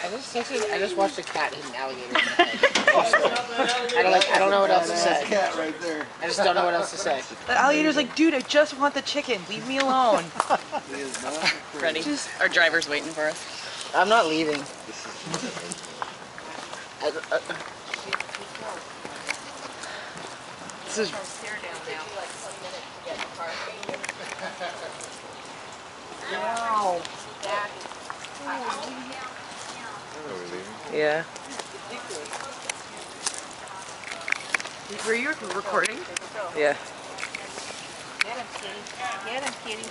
I just watched a cat hit an alligator in the head. I don't know what else to say. Cat right there. I just don't know what else to say. The alligator's like, dude, I just want the chicken. Leave me alone. He is not Ready? Our driver's waiting for us. I'm not leaving. This is. Wow. Yeah. Were you recording? Yeah. Get him, kitty. Get him, kitty.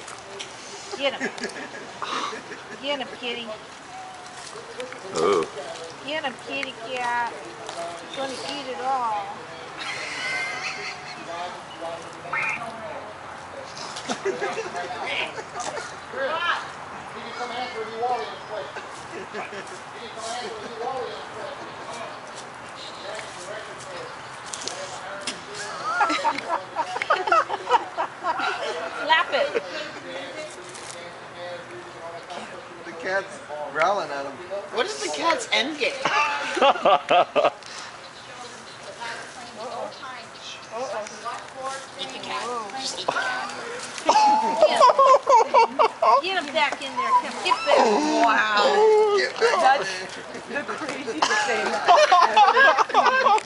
Get him. Get him, kitty. Oh. Get him, kitty cat. He's gonna eat it all. Slap it. The cat's growling at him. What is the cat's end game? Eat the cat. Just eat the cat. Get him back in there. Come get back. Wow. That's the craziest thing I've ever